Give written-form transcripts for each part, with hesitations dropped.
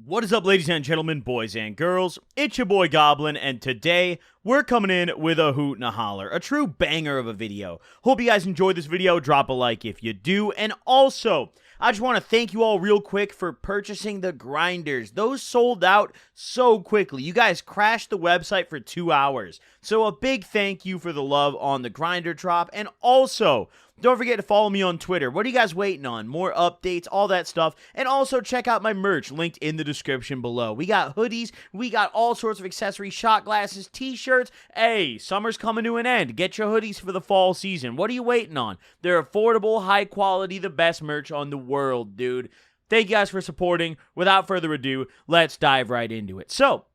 What is up, ladies and gentlemen, boys and girls? It's your boy Goblin, and today we're coming in with a hoot and a holler, a true banger of a video. Hope you guys enjoyed this video. Drop a like if you do, and also, I just want to thank you all real quick for purchasing the grinders. Those sold out so quickly. You guys crashed the website for 2 hours. So a big thank you for the love on the grinder drop, and also, don't forget to follow me on Twitter. What are you guys waiting on? More updates, all that stuff. And also check out my merch linked in the description below. We got hoodies. We got all sorts of accessories, shot glasses, t-shirts. Hey, summer's coming to an end. Get your hoodies for the fall season. What are you waiting on? They're affordable, high quality, the best merch on the world, dude. Thank you guys for supporting. Without further ado, let's dive right into it. So,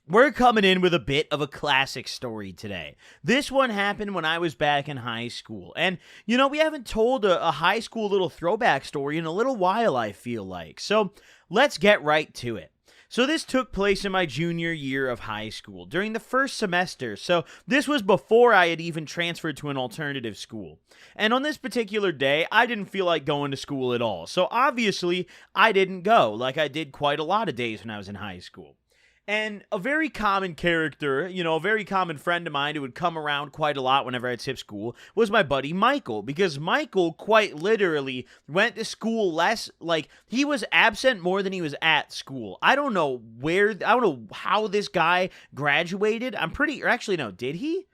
we're coming in with a bit of a classic story today. This one happened when I was back in high school. And, you know, we haven't told a high school little throwback story in a little while, I feel like. So, let's get right to it. So this took place in my junior year of high school, during the first semester. So this was before I had even transferred to an alternative school. And on this particular day, I didn't feel like going to school at all. So obviously, I didn't go, like I did quite a lot of days when I was in high school. And a very common character, you know, a very common friend of mine who would come around quite a lot whenever I'd skip school was my buddy Michael, because Michael quite literally went to school less, like, he was absent more than he was at school. I don't know how this guy graduated. Actually, no, did he?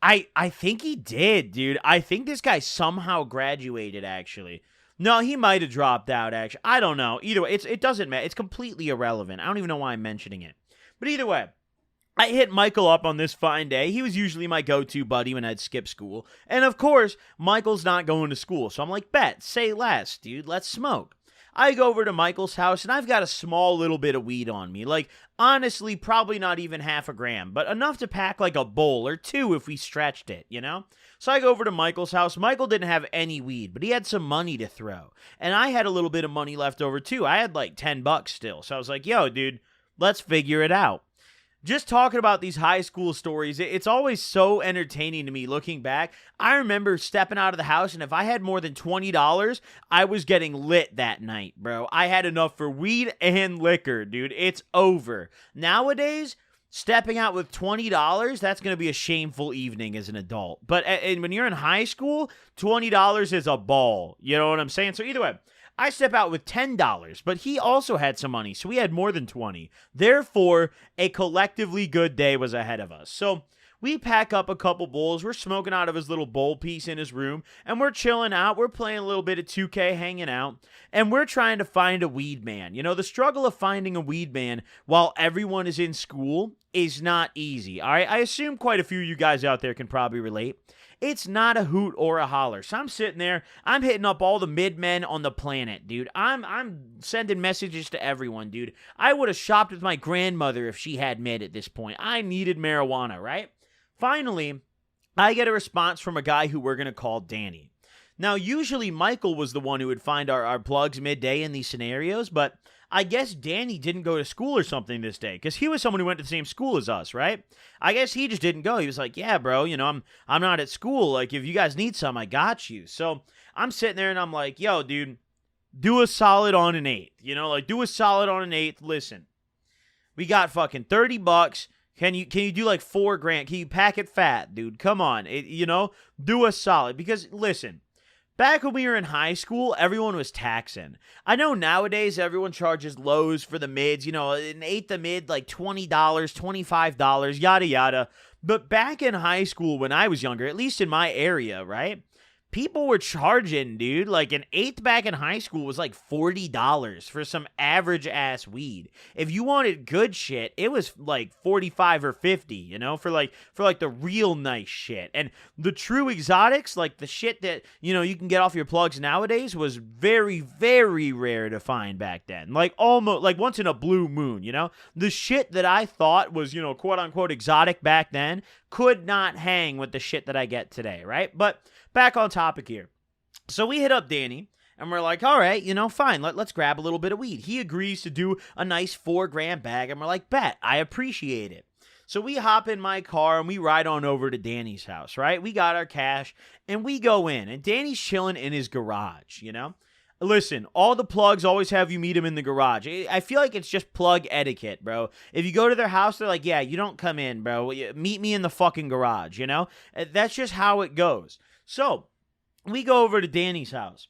I think he did, dude. I think this guy somehow graduated, actually. No, he might have dropped out, actually. I don't know. Either way, it doesn't matter. It's completely irrelevant. I don't even know why I'm mentioning it. But either way, I hit Michael up on this fine day. He was usually my go-to buddy when I'd skip school. And of course, Michael's not going to school. So I'm like, bet, say less, dude. Let's smoke. I go over to Michael's house, and I've got a small little bit of weed on me. Like, honestly, probably not even half a gram, but enough to pack like a bowl or two if we stretched it, you know? So I go over to Michael's house. Michael didn't have any weed, but he had some money to throw. And I had a little bit of money left over, too. I had like $10 still. So I was like, yo, dude, let's figure it out. Just talking about these high school stories, it's always so entertaining to me looking back. I remember stepping out of the house, and if I had more than $20, I was getting lit that night, bro. I had enough for weed and liquor, dude. It's over. Nowadays, stepping out with $20, that's going to be a shameful evening as an adult. But when you're in high school, $20 is a ball. You know what I'm saying? So either way, I step out with $10, but he also had some money, so we had more than 20. Therefore, a collectively good day was ahead of us. So we pack up a couple bowls. We're smoking out of his little bowl piece in his room, and we're chilling out. We're playing a little bit of 2K, hanging out, and we're trying to find a weed man. You know, the struggle of finding a weed man while everyone is in school is not easy, all right? I assume quite a few of you guys out there can probably relate. It's not a hoot or a holler. So I'm sitting there, I'm hitting up all the mid-men on the planet, dude. I'm sending messages to everyone, dude. I would have shopped with my grandmother if she had mid at this point. I needed marijuana, right? Finally, I get a response from a guy who we're going to call Danny. Now, usually Michael was the one who would find our plugs midday in these scenarios, but I guess Danny didn't go to school or something this day, because he was someone who went to the same school as us, right? I guess he just didn't go. He was like, yeah, bro, you know, I'm not at school. Like, if you guys need some, I got you. So I'm sitting there and I'm like, yo, dude, do a solid on an eighth. You know, like, do a solid on an eighth. Listen, we got fucking $30. Can you do like $4,000? Can you pack it fat, dude? Come on. You know, do a solid. Because, listen, back when we were in high school, everyone was taxing. I know nowadays everyone charges lows for the mids. You know, an eighth of mid, like $20, $25, yada, yada. But back in high school when I was younger, at least in my area, right? People were charging, dude. Like, an eighth back in high school was like $40 for some average-ass weed. If you wanted good shit, it was like 45 or 50, you know, for like the real nice shit. And the true exotics, like the shit that, you know, you can get off your plugs nowadays, was very, very rare to find back then. Like, almost, like once in a blue moon, you know? The shit that I thought was, you know, quote-unquote exotic back then could not hang with the shit that I get today, right? But back on topic here. So we hit up Danny, and we're like, all right, you know, fine, let's grab a little bit of weed. He agrees to do a nice $4,000 bag, and we're like, bet, I appreciate it. So we hop in my car, and we ride on over to Danny's house, right? We got our cash, and we go in, and Danny's chilling in his garage, you know? Listen, all the plugs always have you meet them in the garage. I feel like it's just plug etiquette, bro. If you go to their house, they're like, yeah, you don't come in, bro. Meet me in the fucking garage, you know? That's just how it goes. So, we go over to Danny's house.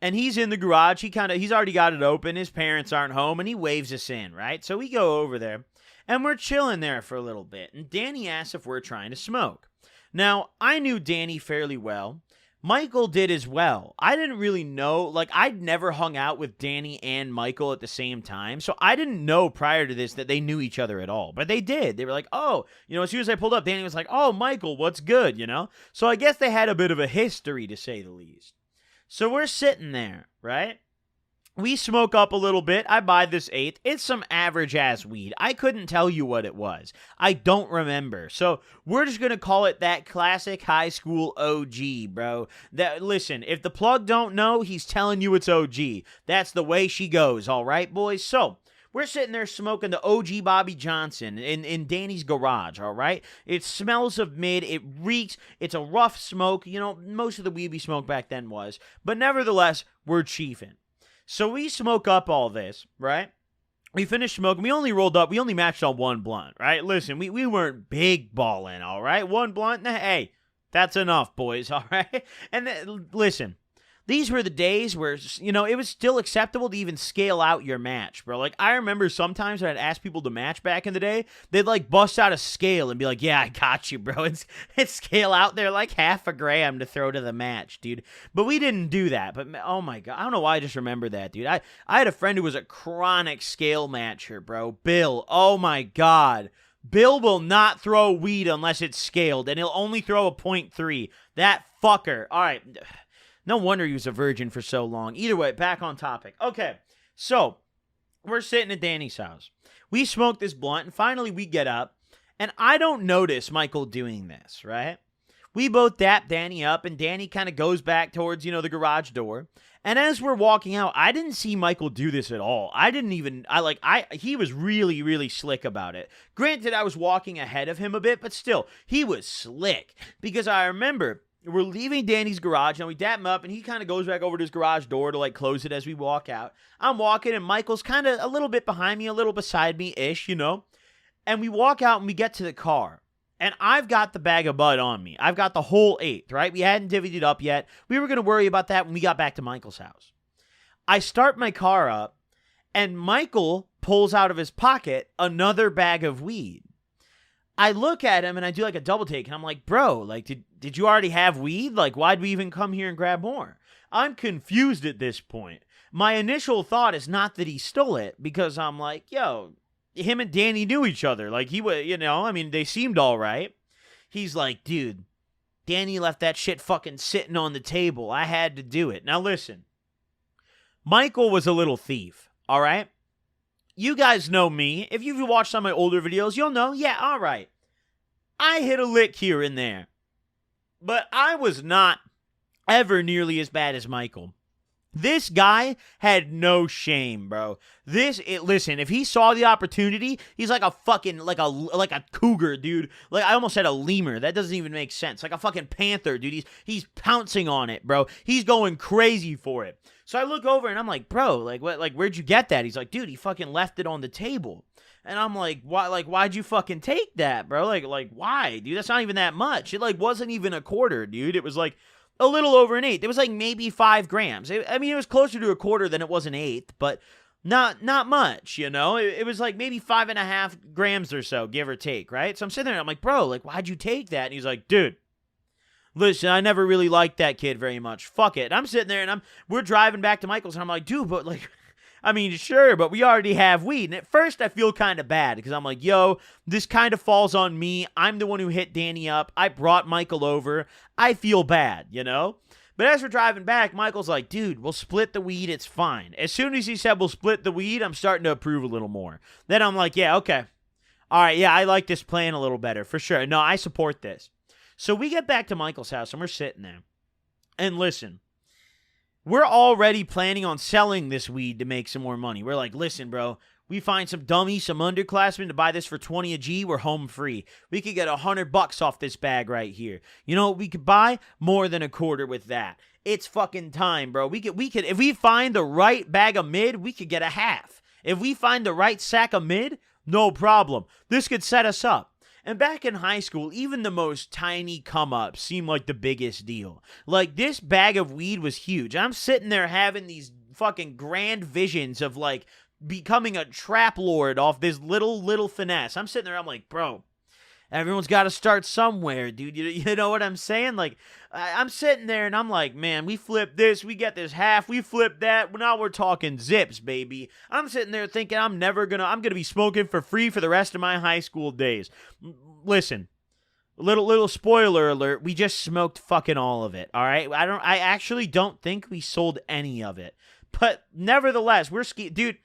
And he's in the garage. He's already got it open. His parents aren't home, and he waves us in, right? So we go over there, and we're chilling there for a little bit. And Danny asks if we're trying to smoke. Now, I knew Danny fairly well. Michael did as well. I didn't really know, like, I'd never hung out with Danny and Michael at the same time, so I didn't know prior to this that they knew each other at all, but they did. They were like, oh, you know, as soon as I pulled up, Danny was like, oh, Michael, what's good, you know? So I guess they had a bit of a history, to say the least. So we're sitting there, right? We smoke up a little bit. I buy this eighth. It's some average-ass weed. I couldn't tell you what it was. I don't remember. So we're just going to call it that classic high school OG, bro. Listen, if the plug don't know, he's telling you it's OG. That's the way she goes, all right, boys? So we're sitting there smoking the OG Bobby Johnson in Danny's garage, all right? It smells of mid. It reeks. It's a rough smoke. You know, most of the weed we smoked back then was. But nevertheless, we're chiefing. So we smoke up all this, right? We finished smoking. We only matched on one blunt, right? Listen, we weren't big balling, all right? One blunt, hey, that's enough, boys, all right? And listen, these were the days where, you know, it was still acceptable to even scale out your match, bro. Like, I remember sometimes when I'd ask people to match back in the day, they'd, like, bust out a scale and be like, yeah, I got you, bro. It's scale out there like half a gram to throw to the match, dude. But we didn't do that. But, oh, my God. I don't know why I just remember that, dude. I had a friend who was a chronic scale matcher, bro. Bill. Oh, my God. Bill will not throw weed unless it's scaled, and he'll only throw a .3. That fucker. All right. No wonder he was a virgin for so long. Either way, back on topic. Okay, so we're sitting at Danny's house. We smoke this blunt, and finally we get up, and I don't notice Michael doing this, right? We both dap Danny up, and Danny kind of goes back towards, you know, the garage door. And as we're walking out, I didn't see Michael do this at all. He was really, really slick about it. Granted, I was walking ahead of him a bit, but still, he was slick. Because I remember we're leaving Danny's garage, and we dap him up, and he kind of goes back over to his garage door to, like, close it as we walk out. I'm walking, and Michael's kind of a little bit behind me, a little beside me-ish, you know? And we walk out, and we get to the car. And I've got the bag of bud on me. I've got the whole eighth, right? We hadn't divvied it up yet. We were going to worry about that when we got back to Michael's house. I start my car up, and Michael pulls out of his pocket another bag of weed. I look at him, and I do, like, a double take, and I'm like, bro, like, did you already have weed? Like, why'd we even come here and grab more? I'm confused at this point. My initial thought is not that he stole it, because I'm like, yo, him and Danny knew each other. Like, he was, you know, I mean, they seemed all right. He's like, dude, Danny left that shit fucking sitting on the table. I had to do it. Now, listen, Michael was a little thief, all right? You guys know me. If you've watched some of my older videos, you'll know, yeah, all right. I hit a lick here and there. But I was not ever nearly as bad as Michael. This guy had no shame, bro. Listen, if he saw the opportunity, he's like a fucking, like a cougar, dude. Like, I almost said a lemur. That doesn't even make sense. Like a fucking panther, dude. He's pouncing on it, bro. He's going crazy for it. So I look over and I'm like, bro, like, what, like, where'd you get that? He's like, dude, he fucking left it on the table. And I'm like, why, like, why'd you fucking take that, bro? Like, why, dude? That's not even that much. It, like, wasn't even a quarter, dude. It was, like, a little over an eighth. It was, like, maybe 5 grams. It was closer to a quarter than it was an eighth, but not much, you know? It was, like, maybe 5.5 grams or so, give or take, right? So I'm sitting there, and I'm like, bro, like, why'd you take that? And he's like, dude, listen, I never really liked that kid very much. Fuck it. And I'm sitting there, and we're driving back to Michael's, and I'm like, dude, but, like, I mean, sure, but we already have weed. And at first, I feel kind of bad because I'm like, yo, this kind of falls on me. I'm the one who hit Danny up. I brought Michael over. I feel bad, you know? But as we're driving back, Michael's like, dude, we'll split the weed. It's fine. As soon as he said we'll split the weed, I'm starting to approve a little more. Then I'm like, yeah, okay. All right, yeah, I like this plan a little better, for sure. No, I support this. So we get back to Michael's house, and we're sitting there. And listen, we're already planning on selling this weed to make some more money. We're like, listen, bro, We find some dummies, some underclassmen to buy this for 20 a G, we're home free. We could get $100 off this bag right here. You know what we could buy? More than a quarter with that. It's fucking time, bro. We could if we find the right bag of mid, we could get a half. If we find the right sack of mid, no problem. This could set us up. And back in high school, even the most tiny come-ups seemed like the biggest deal. Like, this bag of weed was huge. I'm sitting there having these fucking grand visions of, like, becoming a trap lord off this little finesse. I'm sitting there, I'm like, bro, everyone's got to start somewhere, dude. You know what I'm saying? Like, I'm sitting there and I'm like, man, we flip this, we get this half, we flip that. Now we're talking zips, baby. I'm sitting there thinking I'm gonna be smoking for free for the rest of my high school days. Listen, little spoiler alert, we just smoked fucking all of it. All right, I actually don't think we sold any of it, but nevertheless, dude.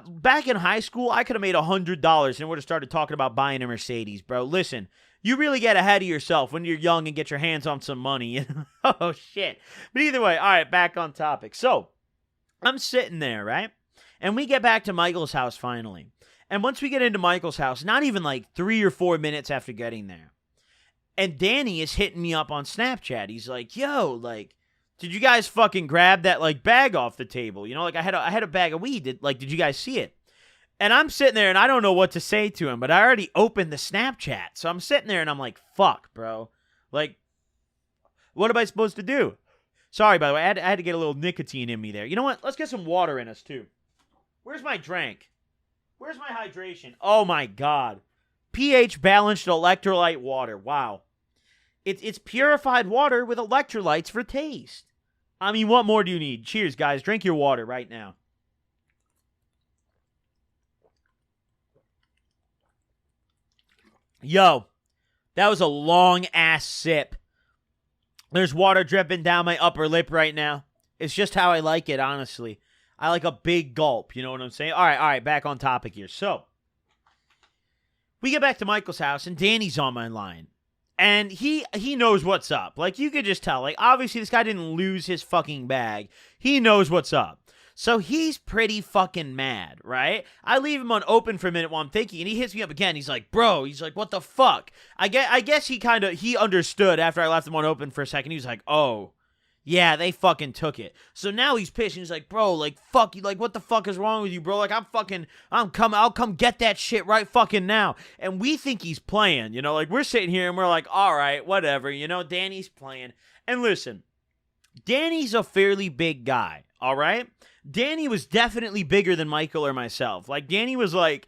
Back in high school, I could have made $100 and would have started talking about buying a Mercedes, bro. Listen, you really get ahead of yourself when you're young and get your hands on some money. Oh, shit. But either way, all right, back on topic. So, I'm sitting there, right? And we get back to Michael's house finally. And once we get into Michael's house, not even like 3 or 4 minutes after getting there, and Danny is hitting me up on Snapchat. He's like, yo, like, did you guys fucking grab that, like, bag off the table? You know, like, I had a bag of weed. Did you guys see it? And I'm sitting there, and I don't know what to say to him, but I already opened the Snapchat. So I'm sitting there, and I'm like, fuck, bro. Like, what am I supposed to do? Sorry, by the way, I had to get a little nicotine in me there. You know what? Let's get some water in us, too. Where's my drink? Where's my hydration? Oh, my God. pH-balanced electrolyte water. Wow. It's purified water with electrolytes for taste. I mean, what more do you need? Cheers, guys. Drink your water right now. Yo, that was a long-ass sip. There's water dripping down my upper lip right now. It's just how I like it, honestly. I like a big gulp, you know what I'm saying? All right, back on topic here. So, we get back to Michael's house, and Danny's on my line. And he knows what's up. Like, you could just tell. Like, obviously, this guy didn't lose his fucking bag. He knows what's up. So he's pretty fucking mad, right? I leave him on open for a minute while I'm thinking, and he hits me up again. He's like, bro, what the fuck? I guess he understood after I left him on open for a second. He was like, oh, yeah, they fucking took it. So now he's pissed. He's like, bro, like, fuck you. Like, what the fuck is wrong with you, bro? Like, I'll come get that shit right fucking now. And we think he's playing, you know? Like, we're sitting here and we're like, all right, whatever. You know, Danny's playing. And listen, Danny's a fairly big guy, all right? Danny was definitely bigger than Michael or myself. Like, Danny was like,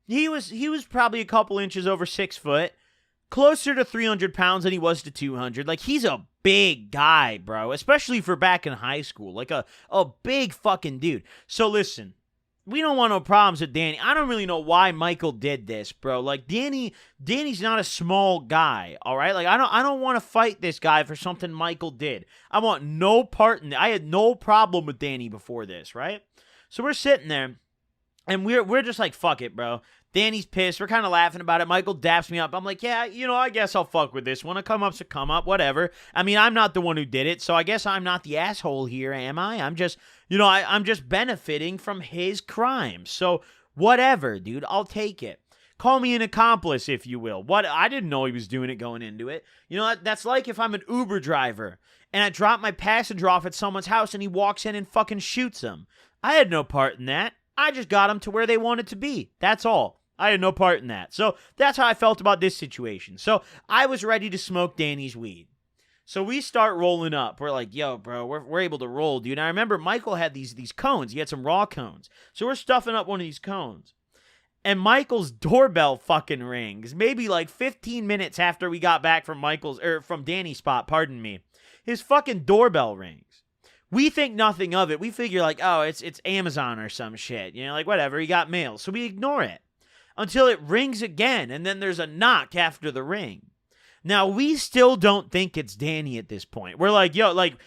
he was probably a couple inches over 6 foot, closer to 300 pounds than he was to 200. Like, he's a big guy, bro, especially for back in high school. Like, a big fucking dude. So, listen, we don't want no problems with Danny. I don't really know why Michael did this, bro. Like, Danny's not a small guy, all right? Like, I don't want to fight this guy for something Michael did. I want no part in it. I had no problem with Danny before this, right? So we're sitting there, and we're just like, fuck it, bro. Danny's pissed. We're kind of laughing about it. Michael daps me up. I'm like, yeah, you know, I guess I'll fuck with this one. A come up's a come up, whatever. I mean, I'm not the one who did it, so I guess I'm not the asshole here, am I? I'm just, you know, I'm just benefiting from his crime. So whatever, dude, I'll take it. Call me an accomplice, if you will. What? I didn't know he was doing it going into it. You know, that's like if I'm an Uber driver and I drop my passenger off at someone's house and he walks in and fucking shoots them. I had no part in that. I just got them to where they wanted to be. That's all. I had no part in that. So that's how I felt about this situation. So I was ready to smoke Danny's weed. So we start rolling up. We're like, yo, bro, we're able to roll, dude. And I remember Michael had these cones. He had some raw cones. So we're stuffing up one of these cones. And Michael's doorbell fucking rings. Maybe like 15 minutes after we got back from from Danny's spot, pardon me. His fucking doorbell rings. We think nothing of it. We figure like, oh, it's Amazon or some shit. You know, like whatever, he got mail. So we ignore it. Until it rings again, and then there's a knock after the ring. Now, we still don't think it's Danny at this point. We're like, yo, like,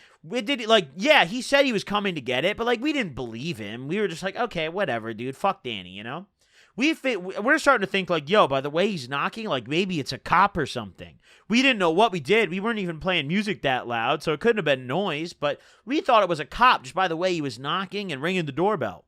yeah, he said he was coming to get it, but, like, we didn't believe him. We were just like, okay, whatever, dude, fuck Danny, you know? We're starting to think, like, yo, by the way he's knocking, like, maybe it's a cop or something. We didn't know what we did. We weren't even playing music that loud, so it couldn't have been noise, but we thought it was a cop just by the way he was knocking and ringing the doorbell.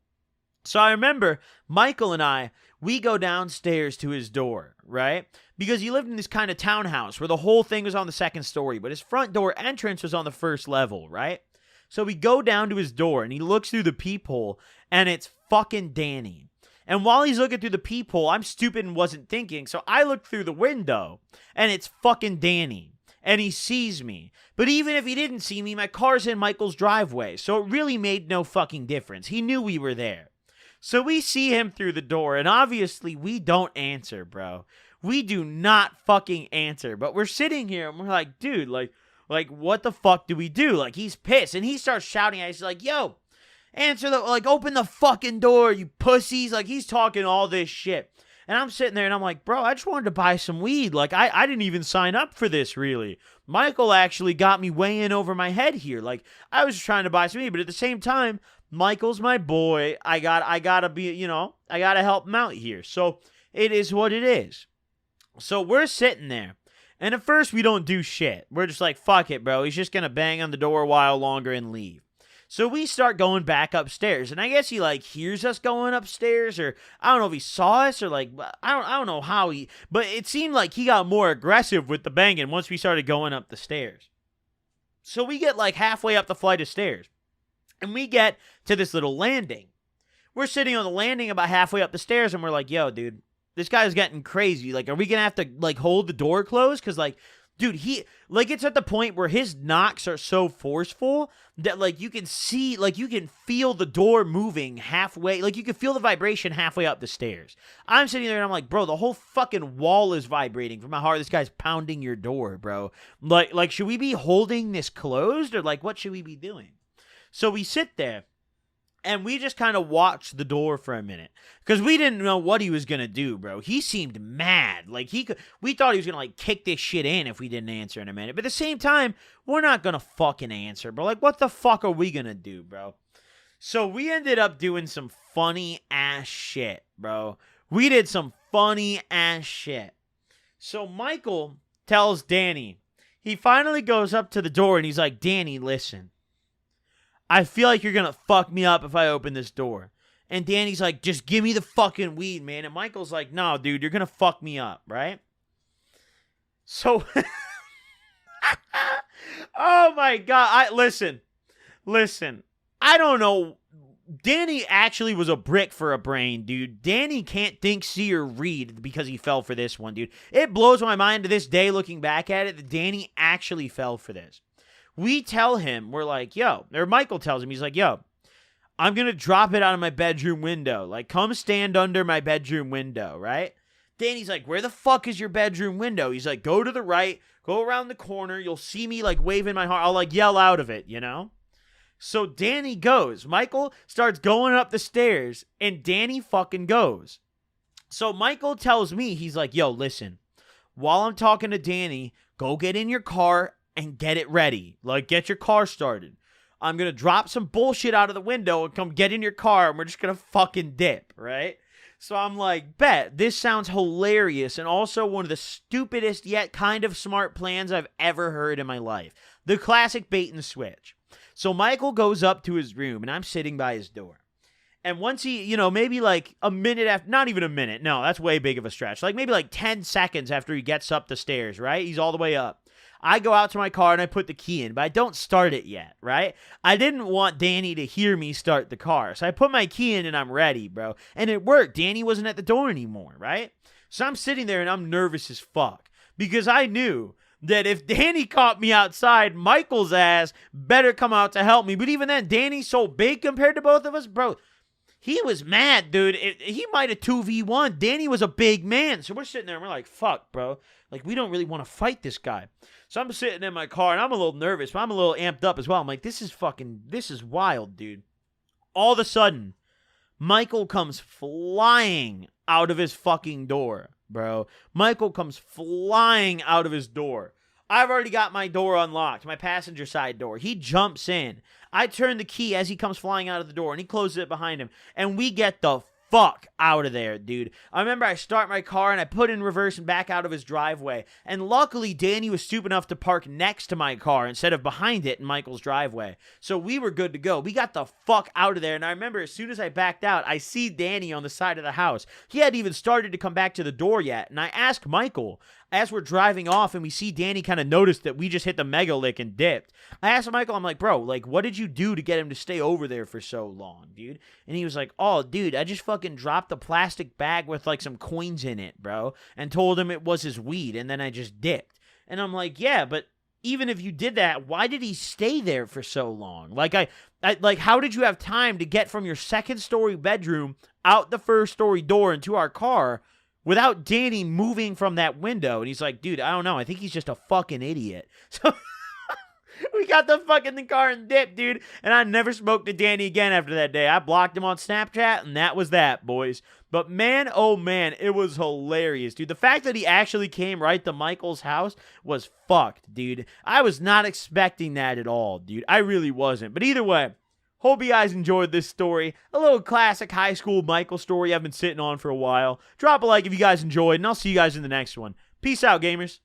So I remember Michael and we go downstairs to his door, right? Because he lived in this kind of townhouse where the whole thing was on the second story, but his front door entrance was on the first level, right? So we go down to his door and he looks through the peephole and it's fucking Danny. And while he's looking through the peephole, I'm stupid and wasn't thinking, so I look through the window and it's fucking Danny. And he sees me. But even if he didn't see me, my car's in Michael's driveway, so it really made no fucking difference. He knew we were there. So we see him through the door, and obviously we don't answer, bro. We do not fucking answer. But we're sitting here, and we're like, dude, like what the fuck do we do? Like, he's pissed, and he starts shouting at us, like, yo, answer the, like, open the fucking door, you pussies. Like, he's talking all this shit. And I'm sitting there, and I'm like, bro, I just wanted to buy some weed. Like, I didn't even sign up for this, really. Michael actually got me way in over my head here. Like, I was just trying to buy some weed, but at the same time, Michael's my boy. I gotta be, I gotta help him out here. So it is what it is. So we're sitting there. And at first we don't do shit. We're just like, fuck it, bro. He's just gonna bang on the door a while longer and leave. So we start going back upstairs. And I guess he like hears us going upstairs, or I don't know if he saw us, or like, I don't know how but it seemed like he got more aggressive with the banging once we started going up the stairs. So we get like halfway up the flight of stairs. And we get to this little landing. We're sitting on the landing about halfway up the stairs, and we're like, yo, dude, this guy's getting crazy. Like, are we going to have to, like, hold the door closed? Because, like, dude, it's at the point where his knocks are so forceful that, like, you can see, like, you can feel the door moving halfway. Like, you can feel the vibration halfway up the stairs. I'm sitting there, and I'm like, bro, the whole fucking wall is vibrating from how hard this guy's pounding your door, bro. Like, should we be holding this closed, or, like, what should we be doing? So we sit there, and we just kind of watched the door for a minute, because we didn't know what he was going to do, bro. He seemed mad. Like, we thought he was going to, like, kick this shit in if we didn't answer in a minute. But at the same time, we're not going to fucking answer, bro. Like, what the fuck are we going to do, bro? So we ended up doing some funny-ass shit, bro. We did some funny-ass shit. So Michael tells Danny, he finally goes up to the door, and he's like, Danny, listen. I feel like you're going to fuck me up if I open this door. And Danny's like, just give me the fucking weed, man. And Michael's like, no, dude, you're going to fuck me up, right? So, oh my God. Listen. I don't know. Danny actually was a brick for a brain, dude. Danny can't think, see, or read because he fell for this one, dude. It blows my mind to this day looking back at it that Danny actually fell for this. We tell him, we're like, yo, or Michael tells him, he's like, yo, I'm going to drop it out of my bedroom window. Like, come stand under my bedroom window, right? Danny's like, where the fuck is your bedroom window? He's like, go to the right, go around the corner. You'll see me, like, waving my heart. I'll, like, yell out of it, you know? So Danny goes. Michael starts going up the stairs, and Danny fucking goes. So Michael tells me, he's like, yo, listen, while I'm talking to Danny, go get in your car and get it ready. Like, get your car started. I'm going to drop some bullshit out of the window and come get in your car, and we're just going to fucking dip, right? So I'm like, bet, this sounds hilarious, and also one of the stupidest yet kind of smart plans I've ever heard in my life. The classic bait and switch. So Michael goes up to his room, and I'm sitting by his door. And once he, maybe like a minute after, not even a minute, no, that's way big of a stretch. Like maybe like 10 seconds after he gets up the stairs, right? He's all the way up. I go out to my car and I put the key in, but I don't start it yet, right? I didn't want Danny to hear me start the car. So I put my key in and I'm ready, bro. And it worked. Danny wasn't at the door anymore, right? So I'm sitting there and I'm nervous as fuck because I knew that if Danny caught me outside, Michael's ass better come out to help me. But even then, Danny's so big compared to both of us, bro. He was mad, dude. He might have 2v1. Danny was a big man. So we're sitting there and we're like, fuck, bro. Like, we don't really want to fight this guy. So I'm sitting in my car and I'm a little nervous, but I'm a little amped up as well. I'm like, this is wild, dude. All of a sudden, Michael comes flying out of his fucking door, bro. Michael comes flying out of his door. I've already got my door unlocked, my passenger side door. He jumps in. I turn the key as he comes flying out of the door, and he closes it behind him. And we get the fuck out of there, dude. I remember I start my car and I put in reverse and back out of his driveway. And luckily, Danny was stupid enough to park next to my car instead of behind it in Michael's driveway. So we were good to go. We got the fuck out of there. And I remember as soon as I backed out, I see Danny on the side of the house. He hadn't even started to come back to the door yet. And I asked Michael, as we're driving off and we see Danny kind of notice that we just hit the mega lick and dipped. I asked Michael, I'm like, bro, like, what did you do to get him to stay over there for so long, dude? And he was like, oh, dude, I just fucking dropped a plastic bag with like some coins in it, bro, and told him it was his weed, and then I just dipped. And I'm like, yeah, but even if you did that, why did he stay there for so long? Like, like, how did you have time to get from your second-story bedroom out the first-story door into our car without Danny moving from that window? And he's like, dude, I don't know. I think he's just a fucking idiot. So we got the fucking car and dipped, dude. And I never spoke to Danny again after that day. I blocked him on Snapchat, and that was that, boys. But man, oh man, it was hilarious, dude. The fact that he actually came right to Michael's house was fucked, dude. I was not expecting that at all, dude. I really wasn't. But either way, hope you guys enjoyed this story. A little classic high school Michael story I've been sitting on for a while. Drop a like if you guys enjoyed, and I'll see you guys in the next one. Peace out, gamers.